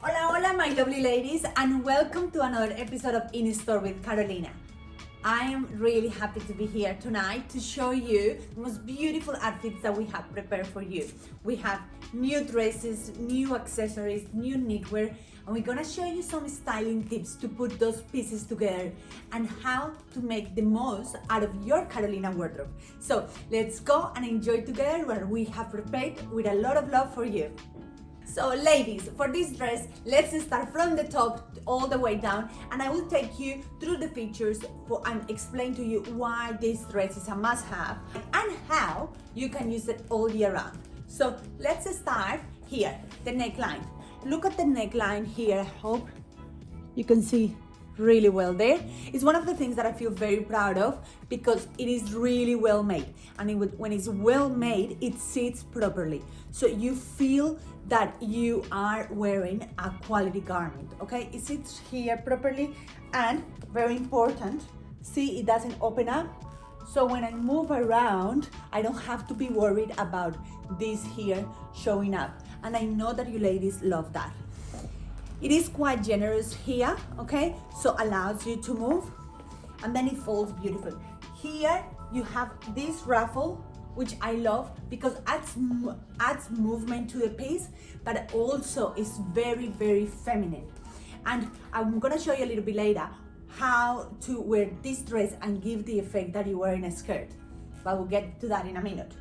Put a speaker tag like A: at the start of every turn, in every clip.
A: Hola, hola, my lovely ladies, and welcome to another episode of In Store with Carolina. I am really happy to be here tonight to show you the most beautiful outfits that we have prepared for you. We have new dresses, new accessories, new knitwear, and we're gonna show you some styling tips to put those pieces together and how to make the most out of your Carolina wardrobe. So let's go and enjoy together what we have prepared with a lot of love for you. So ladies, for this dress, let's start from the top all the way down, and I will take you through the features and explain to you why this dress is a must-have and how you can use it all year round. So let's start here, the neckline. Look at the neckline here. I hope you can see really well there. It's one of the things that I feel very proud of because it is really well made, and when it's well made, it sits properly, so you feel that you are wearing a quality garment. Okay, it sits here properly, and very important, see, it doesn't open up, so when I move around I don't have to be worried about this here showing up, and I know that you ladies love that. It is quite generous here, okay? So allows you to move, and then it folds beautiful. Here you have this ruffle, which I love because adds movement to the piece, but also is very, very feminine. And I'm gonna show you a little bit later how to wear this dress and give the effect that you wear in a skirt, but we'll get to that in a minute.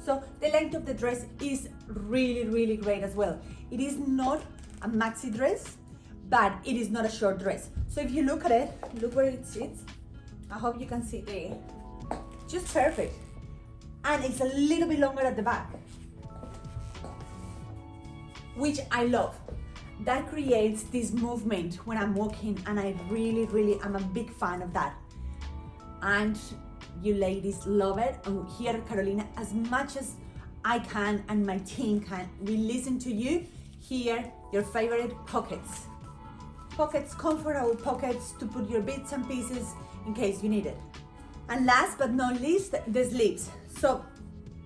A: So the length of the dress is really, really great as well. It is not a maxi dress, but it is not a short dress. So if you look at it, look where it sits. I hope you can see there. Just perfect. And it's a little bit longer at the back, which I love. That creates this movement when I'm walking, and I really am a big fan of that. And you ladies love it. And here at Carolina, as much as I can and my team can, we listen to you. Here, your favorite pockets. Pockets, comfortable pockets to put your bits and pieces in case you need it. And last but not least, the sleeves. So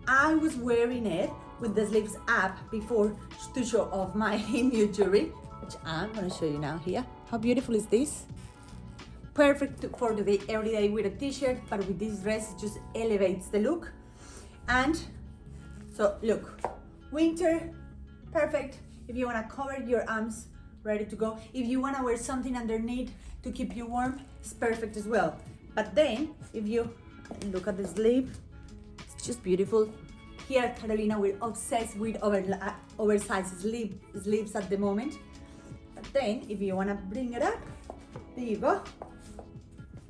A: I was wearing it with the sleeves up before to show off my new jewelry, which I'm gonna show you now here. How beautiful is this? Perfect for the day, every day with a t-shirt, but with this dress, it just elevates the look. And so look, winter, perfect. If you wanna cover your arms, ready to go. If you wanna wear something underneath to keep you warm, it's perfect as well. But then, if you look at the sleeve, it's just beautiful. Here at Carolina, we're obsessed with oversized sleeves at the moment. But then, if you wanna bring it up, there you go.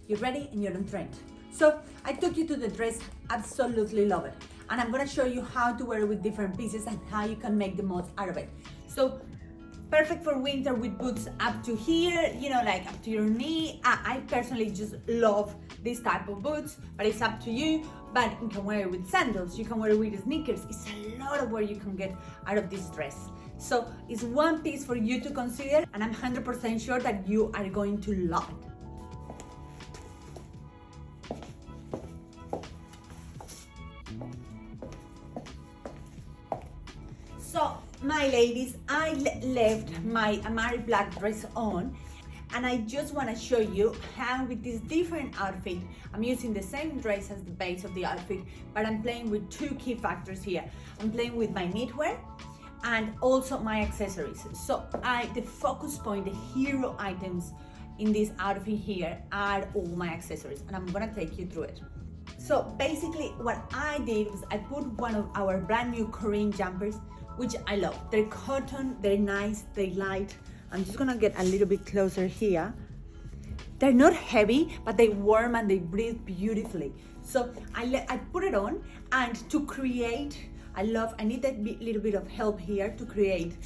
A: You're ready and you're on trend. So I took you to the dress, absolutely love it. And I'm gonna show you how to wear it with different pieces and how you can make the most out of it. So perfect for winter with boots up to here, you know, like up to your knee. I personally just love this type of boots, but it's up to you. But you can wear it with sandals, you can wear it with sneakers. It's a lot of what you can get out of this dress. So it's one piece for you to consider, and I'm 100% sure that you are going to love it. So my ladies, I left my Amari black dress on, and I just want to show you how with this different outfit, I'm using the same dress as the base of the outfit, but I'm playing with two key factors here. I'm playing with my knitwear and also my accessories. So the focus point, the hero items in this outfit here are all my accessories, and I'm gonna take you through it. So basically what I did was I put one of our brand new Korean jumpers, which I love. They're cotton, they're nice, they're light. I'm just gonna get a little bit closer here. They're not heavy, but they warm and they breathe beautifully. So I put it on, and to create, I need a little bit of help here to create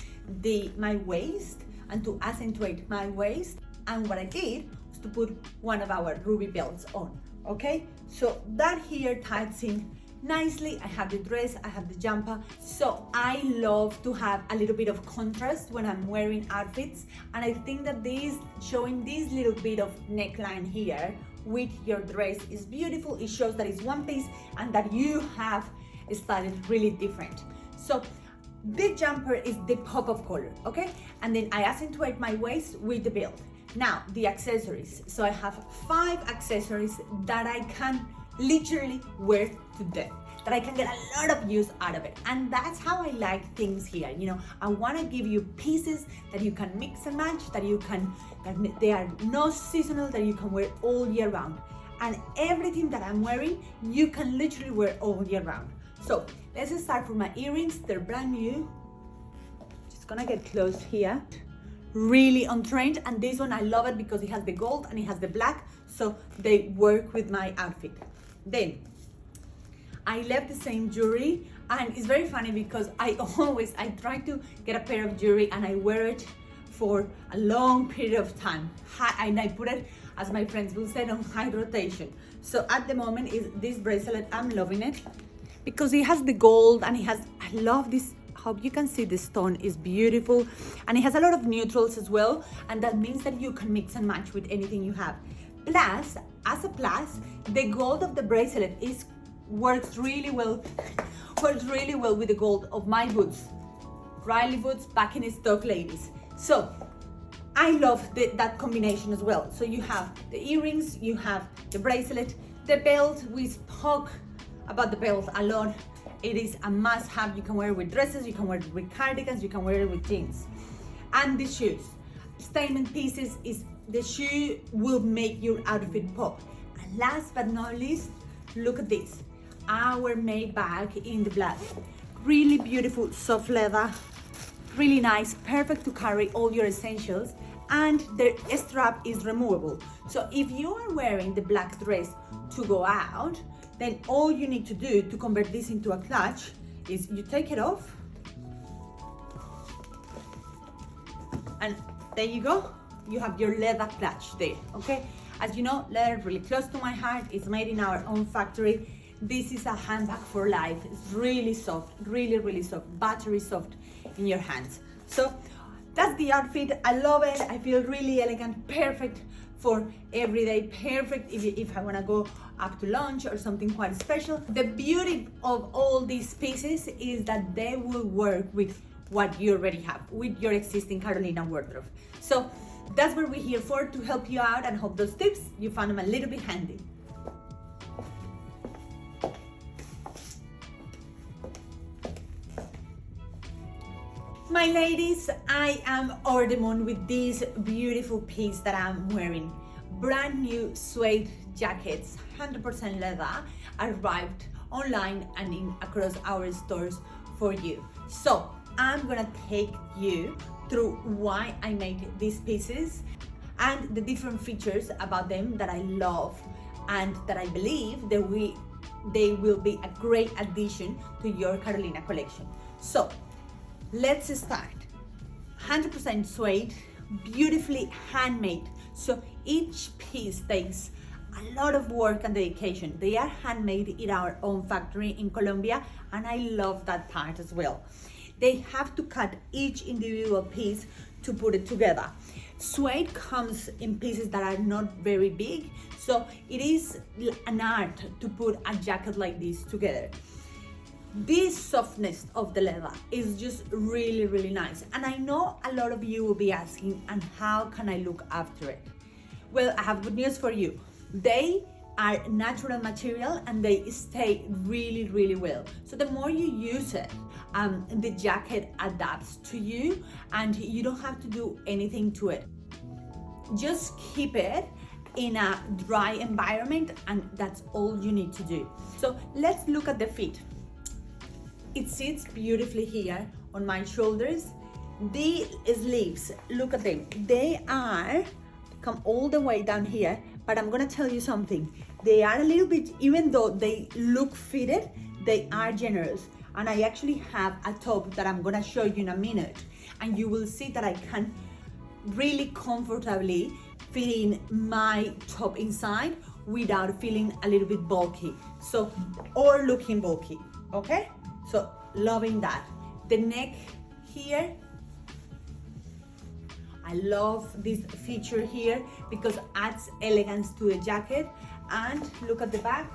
A: my waist and to accentuate my waist. And what I did was to put one of our ruby belts on, okay? So that here ties in nicely. I have the dress, I have the jumper. So I love to have a little bit of contrast when I'm wearing outfits. And I think that showing this little bit of neckline here with your dress is beautiful. It shows that it's one piece and that you have started really different. So the jumper is the pop of color, okay? And then I accentuate my waist with the belt. Now, the accessories. So I have 5 accessories that I can literally wear to death, that I can get a lot of use out of it. And that's how I like things here. You know, I want to give you pieces that you can mix and match, that they are not seasonal, that you can wear all year round. And everything that I'm wearing, you can literally wear all year round. So let's start from my earrings. They're brand new. Just gonna get close here. Really on trend, and this one I love it because it has the gold and it has the black, so they work with my outfit. Then I left the same jewelry, and it's very funny because I try to get a pair of jewelry and I wear it for a long period of time, and I put it, as my friends will say, on high rotation. So at the moment is this bracelet. I'm loving it because it has the gold and I love this. Hope you can see the stone is beautiful, and it has a lot of neutrals as well, and that means that you can mix and match with anything you have. Plus, as a plus, the gold of the bracelet works really well with the gold of my boots. Riley boots back in stock, ladies. So I love that combination as well. So you have the earrings, you have the bracelet, the belt. We spoke about the belt a lot. It is a must-have. You can wear it with dresses, you can wear it with cardigans, you can wear it with jeans. And the shoes. Statement pieces is the shoe will make your outfit pop. And last but not least, look at this. Our May bag in the black. Really beautiful soft leather, really nice, perfect to carry all your essentials, and the strap is removable. So if you are wearing the black dress to go out, then all you need to do to convert this into a clutch is you take it off, and there you go. You have your leather clutch there, okay? As you know, leather really close to my heart. It's made in our own factory. This is a handbag for life. It's really soft, really soft, battery soft in your hands. So that's the outfit. I love it. I feel really elegant, perfect for every day, perfect if I want to go up to lunch or something quite special. The beauty of all these pieces is that they will work with what you already have, with your existing Carolina wardrobe. So that's what we're here for, to help you out, and hope those tips, you found them a little bit handy. My ladies, I am over the moon with this beautiful piece that I'm wearing. Brand new suede jackets, 100% leather, arrived online and across our stores for you. So I'm gonna take you through why I made these pieces and the different features about them that I love and that I believe that they will be a great addition to your Carolina collection. So let's start. 100% suede, beautifully handmade. So each piece takes a lot of work and dedication. They are handmade in our own factory in Colombia, and I love that part as well. They have to cut each individual piece to put it together. Suede comes in pieces that are not very big, so it is an art to put a jacket like this together. This softness of the leather is just really nice, and I know a lot of you will be asking, and how can I look after it? Well, I have good news for you. They are natural material and they stay really well. So the more you use it, the jacket adapts to you and you don't have to do anything to it. Just keep it in a dry environment, and that's all you need to do. So let's look at the fit. It sits beautifully here on my shoulders. The sleeves, look at them. They come all the way down here, but I'm gonna tell you something. They are a little bit, even though they look fitted, they are generous. And I actually have a top that I'm gonna show you in a minute, and you will see that I can really comfortably fit in my top inside without feeling a little bit bulky, so, or looking bulky, okay? So loving that. The neck here, I love this feature here because it adds elegance to the jacket. And look at the back,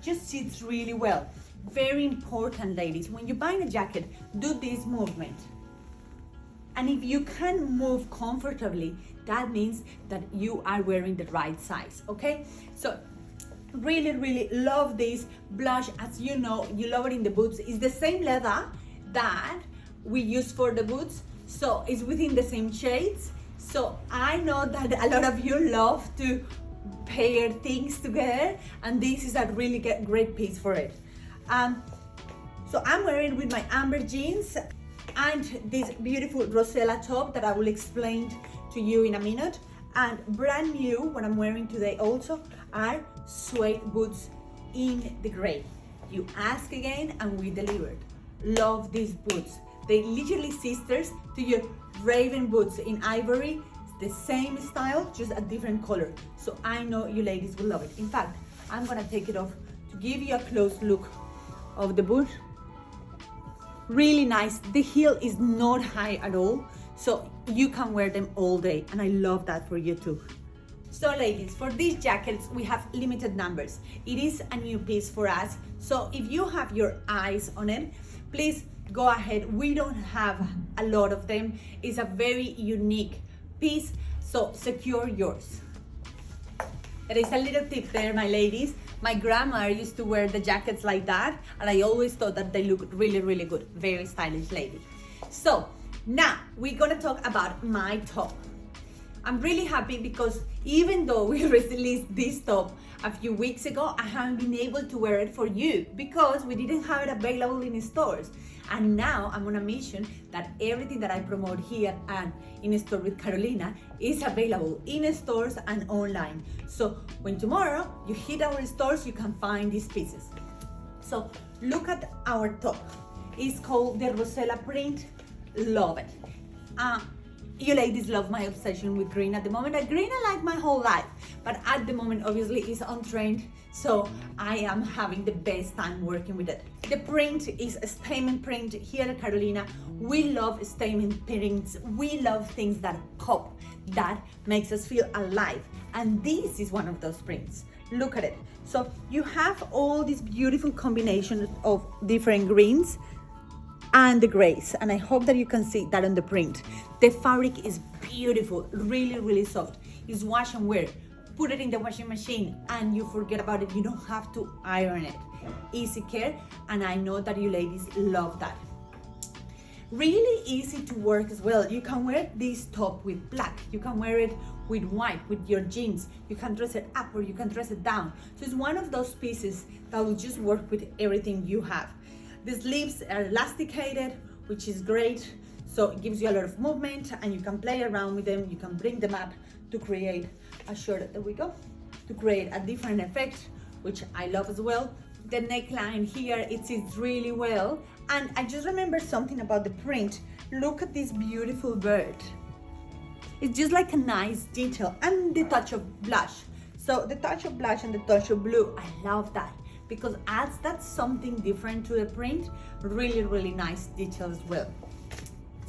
A: just sits really well. very important, ladies, when you're buying a jacket, do this movement. And if you can move comfortably, that means that you are wearing the right size, okay? So really, really love this blush. As you know, you love it in the boots. It's the same leather that we use for the boots, so it's within the same shades. So I know that a lot of you love to pair things together, and this is a really great piece for it. So I'm wearing with my amber jeans and this beautiful Rosella top that I will explain to you in a minute. And brand new, what I'm wearing today also, are suede boots in the gray. You ask again and we delivered. Love these boots. They literally sisters to your Raven boots in ivory. It's the same style, just a different color. So I know you ladies will love it. In fact, I'm gonna take it off to give you a close look of the boot. Really nice. The heel is not high at all, so you can wear them all day, and I love that for you too. So ladies, for these jackets we have limited numbers. It is a new piece for us, so if you have your eyes on it, please go ahead. We don't have a lot of them. It's a very unique piece, so secure yours. There is a little tip there, my ladies. My grandma used to wear the jackets like that, and I always thought that they looked really, really good. Very stylish lady. So now we're gonna talk about my top. I'm really happy because even though we released this top a few weeks ago, I haven't been able to wear it for you because we didn't have it available in stores. And now I'm on a mission that everything that I promote here and in store with Carolina is available in stores and online. So when tomorrow you hit our stores, you can find these pieces. So look at our top. It's called the Rosella print. Love it. You ladies love my obsession with green at the moment. Green I like my whole life, but at the moment obviously it's on trend, so I am having the best time working with it. The print is a statement print. Here at Carolina, we love statement prints. We love things that pop, that makes us feel alive, and this is one of those prints. Look at it. So you have all these beautiful combinations of different greens and the grays, and I hope that you can see that on the print. The fabric is beautiful, really, really soft. It's wash and wear. Put it in the washing machine and you forget about it. You don't have to iron it. Easy care, and I know that you ladies love that. Really easy to work as well. You can wear this top with black. You can wear it with white, with your jeans. You can dress it up or you can dress it down. So it's one of those pieces that will just work with everything you have. The sleeves are elasticated, which is great. So it gives you a lot of movement and you can play around with them. You can bring them up to create a shirt, there we go, to create a different effect, which I love as well. The neckline here, it sits really well. And I just remember something about the print. Look at this beautiful bird. It's just like a nice detail, and the touch of blush. So the touch of blush and the touch of blue, I love that, because adds that something different to the print. Really, really nice detail as well.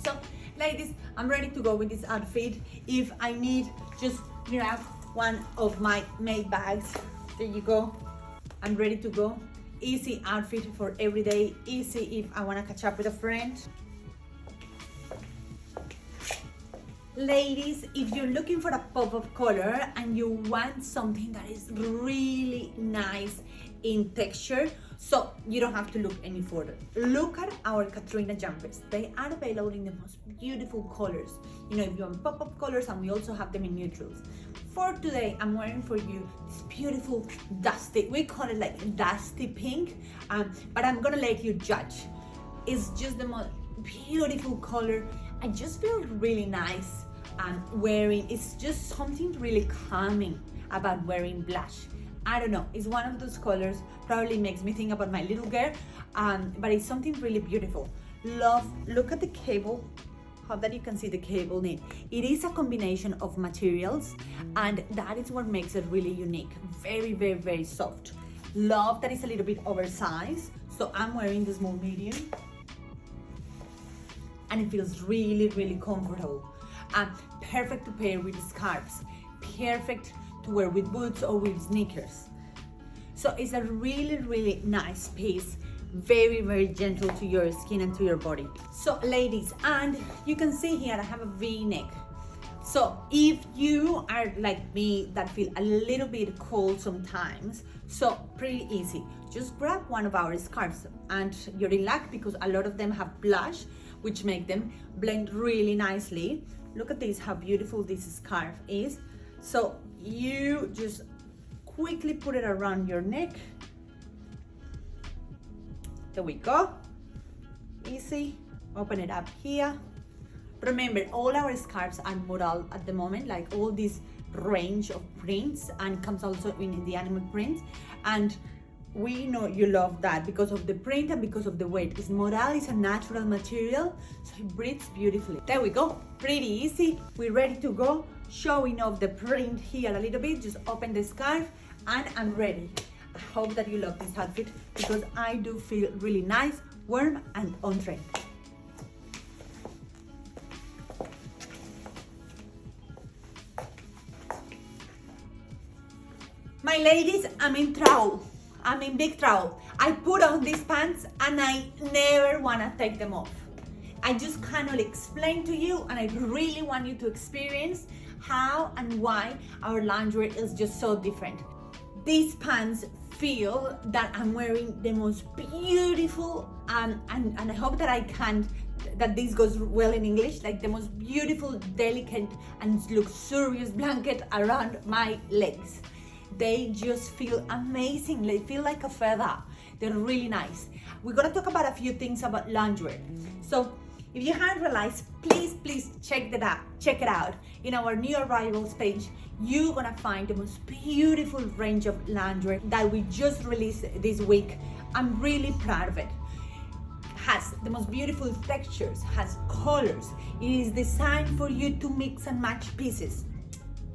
A: So ladies, I'm ready to go with this outfit. If I need just grab one of my made bags, there you go. I'm ready to go. Easy outfit for every day. Easy if I want to catch up with a friend. Ladies, if you're looking for a pop of color and you want something that is really nice in texture, so you don't have to look any further. Look at our Katrina jumpers. They are available in the most beautiful colors. You know, if you want pop-up colors, and we also have them in neutrals. For today, I'm wearing for you this beautiful dusty, we call it like dusty pink, but I'm gonna let you judge. It's just the most beautiful color. I just feel really nice wearing. It's just something really calming about wearing blush. I don't know, it's one of those colors, probably makes me think about my little girl, but it's something really beautiful. Love, look at the cable. Hope that you can see the cable knit. It is a combination of materials, and that is what makes it really unique. Very, very, very soft. Love that it's a little bit oversized, so I'm wearing the small medium, and it feels really, really comfortable. Perfect to pair with scarves, perfect to wear with boots or with sneakers. So it's a really, really nice piece. very, very gentle to your skin and to your body. So ladies, and you can see here I have a V-neck. So if you are like me that feel a little bit cold sometimes, so pretty easy. Just grab one of our scarves and you're in luck because a lot of them have blush, which make them blend really nicely. Look at this, how beautiful this scarf is. So you just quickly put it around your neck. There we go. Easy. Open it up here. Remember, all our scarves are modal at the moment, like all this range of prints, and comes also in the animal print. And we know you love that because of the print and because of the weight. It's modal, it's a natural material, so it breathes beautifully. There we go, pretty easy. We're ready to go. Showing off the print here a little bit, just open the scarf and I'm ready. I hope that you love this outfit because I do feel really nice, warm and on trend. My ladies, I'm in trouble. I'm in big trouble. I put on these pants and I never wanna take them off. I just cannot explain to you, and I really want you to experience how and why our lingerie is just so different. These pants feel that I'm wearing the most beautiful, and I hope that that this goes well in English, like the most beautiful, delicate and luxurious blanket around my legs. They just feel amazing. They feel like a feather. They're really nice. We're gonna talk about a few things about lingerie. So if you haven't realized, please check it out. In our new arrivals page, you're gonna find the most beautiful range of lingerie that we just released this week. I'm really proud of it. Has the most beautiful textures, has colors. It is designed for you to mix and match pieces,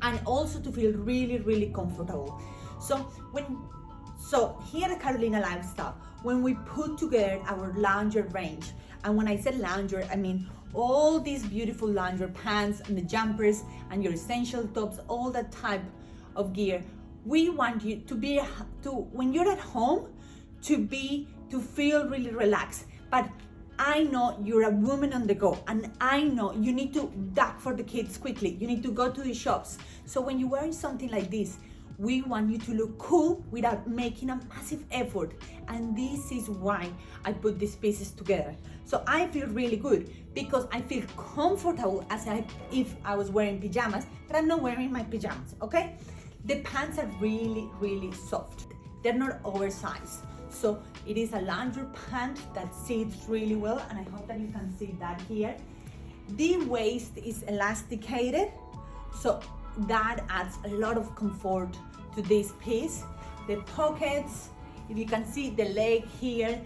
A: and also to feel really, really comfortable. So here at Carolina Lifestyle, when we put together our lingerie range, and when I said lingerie, I mean all these beautiful lingerie pants and the jumpers and your essential tops, all that type of gear, we want you when you're at home, to feel really relaxed. But I know you're a woman on the go, and I know you need to duck for the kids quickly. You need to go to the shops. So when you're wearing something like this, we want you to look cool without making a massive effort. And this is why I put these pieces together. So I feel really good because I feel comfortable as if I was wearing pajamas, but I'm not wearing my pajamas, okay? The pants are really, really soft. They're not oversized. So it is a lingerie pant that sits really well, and I hope that you can see that here. The waist is elasticated, so that adds a lot of comfort to this piece. The pockets, if you can see the leg here,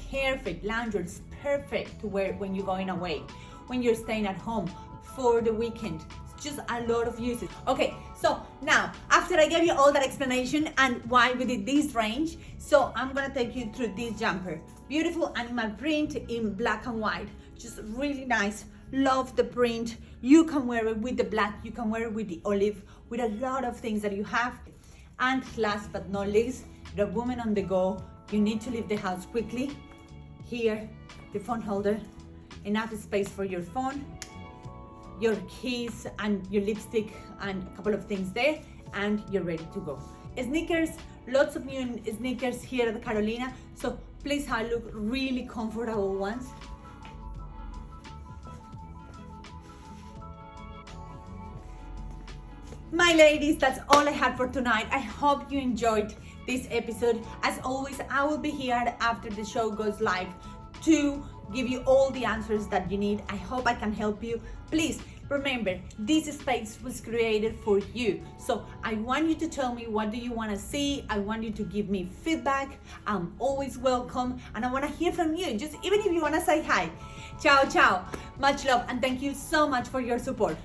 A: perfect. Lingerie is perfect to wear when you're going away, when you're staying at home, for the weekend. Just a lot of uses. Okay, so now after I gave you all that explanation and why we did this range, so I'm gonna take you through this jumper. Beautiful animal print in black and white, just really nice. Love the print. You can wear it with the black, you can wear it with the olive, with a lot of things that you have. And last but not least, you're a woman on the go, you need to leave the house quickly. Here, the phone holder, enough space for your phone, your keys and your lipstick and a couple of things there, and you're ready to go. Sneakers, lots of new sneakers here at Carolina, so please have a look, really comfortable ones. My ladies, that's all I had for tonight. I hope you enjoyed this episode. As always, I will be here after the show goes live to give you all the answers that you need. I hope I can help you. Please remember, this space was created for you. So I want you to tell me, what do you want to see? I want you to give me feedback. I'm always welcome, and I want to hear from you. Just even if you want to say hi. Ciao, ciao. Much love, and thank you so much for your support.